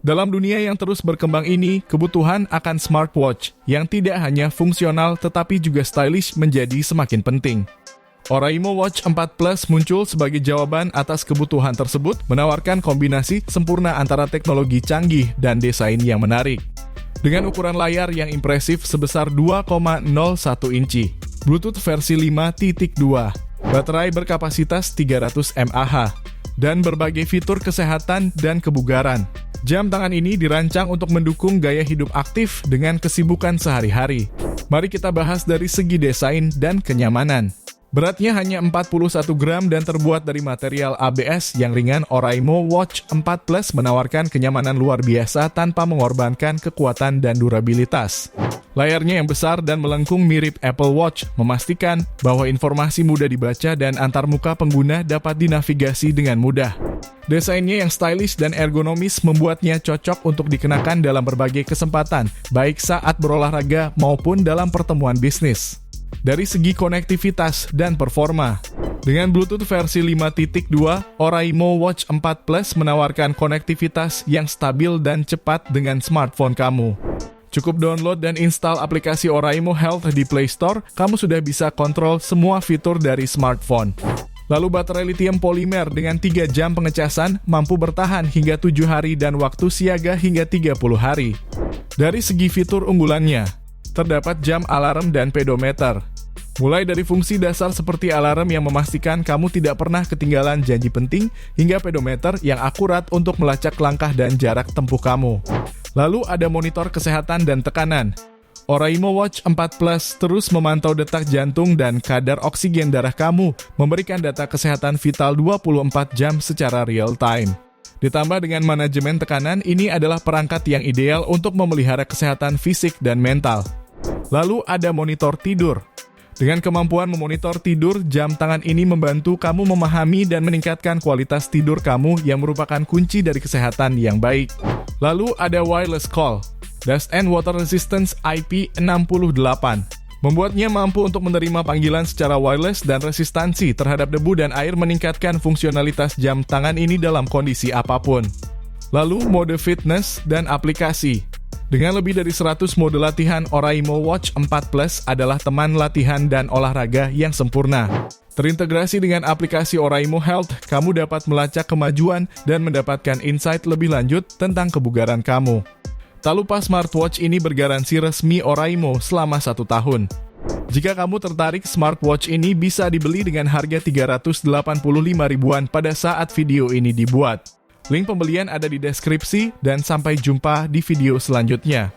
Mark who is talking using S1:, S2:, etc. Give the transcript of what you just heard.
S1: Dalam dunia yang terus berkembang ini, kebutuhan akan smartwatch yang tidak hanya fungsional tetapi juga stylish menjadi semakin penting. Oraimo Watch 4 Plus muncul sebagai jawaban atas kebutuhan tersebut, menawarkan kombinasi sempurna antara teknologi canggih dan desain yang menarik. Dengan ukuran layar yang impresif sebesar 2,01 inci, Bluetooth versi 5.2, baterai berkapasitas 300 mAh, dan berbagai fitur kesehatan dan kebugaran. Jam tangan ini dirancang untuk mendukung gaya hidup aktif dengan kesibukan sehari-hari. Mari kita bahas dari segi desain dan kenyamanan. Beratnya hanya 41 gram dan terbuat dari material ABS yang ringan, Oraimo Watch 4 Plus menawarkan kenyamanan luar biasa tanpa mengorbankan kekuatan dan durabilitas. Layarnya yang besar dan melengkung mirip Apple Watch memastikan bahwa informasi mudah dibaca dan antarmuka pengguna dapat dinavigasi dengan mudah. Desainnya yang stylish dan ergonomis membuatnya cocok untuk dikenakan dalam berbagai kesempatan, baik saat berolahraga maupun dalam pertemuan bisnis. Dari segi konektivitas dan performa, dengan Bluetooth versi 5.2, Oraimo Watch 4 Plus menawarkan konektivitas yang stabil dan cepat dengan smartphone kamu. Cukup download dan install aplikasi Oraimo Health di Play Store, kamu sudah bisa kontrol semua fitur dari smartphone. Lalu baterai lithium polimer dengan 3 jam pengecasan mampu bertahan hingga 7 hari dan waktu siaga hingga 30 hari. Dari segi fitur unggulannya, terdapat jam alarm dan pedometer. Mulai dari fungsi dasar seperti alarm yang memastikan kamu tidak pernah ketinggalan janji penting, hingga pedometer yang akurat untuk melacak langkah dan jarak tempuh kamu. Lalu ada monitor kesehatan dan tekanan. Oraimo Watch 4 Plus terus memantau detak jantung dan kadar oksigen darah kamu, memberikan data kesehatan vital 24 jam secara real time. Ditambah dengan manajemen tekanan, ini adalah perangkat yang ideal untuk memelihara kesehatan fisik dan mental. Lalu ada monitor tidur. Dengan kemampuan memonitor tidur, jam tangan ini membantu kamu memahami dan meningkatkan kualitas tidur kamu yang merupakan kunci dari kesehatan yang baik. Lalu ada wireless call. Dust and Water Resistance IP68. Membuatnya mampu untuk menerima panggilan secara wireless dan resistansi terhadap debu dan air, meningkatkan fungsionalitas jam tangan ini dalam kondisi apapun. Lalu mode fitness dan aplikasi. Dengan lebih dari 100 mode latihan, Oraimo Watch 4 Plus adalah teman latihan dan olahraga yang sempurna. Terintegrasi dengan aplikasi Oraimo Health, kamu dapat melacak kemajuan dan mendapatkan insight lebih lanjut tentang kebugaran kamu. Tak lupa smartwatch ini bergaransi resmi Oraimo selama 1 tahun. Jika kamu tertarik, smartwatch ini bisa dibeli dengan harga 385 ribuan pada saat video ini dibuat. Link pembelian ada di deskripsi dan sampai jumpa di video selanjutnya.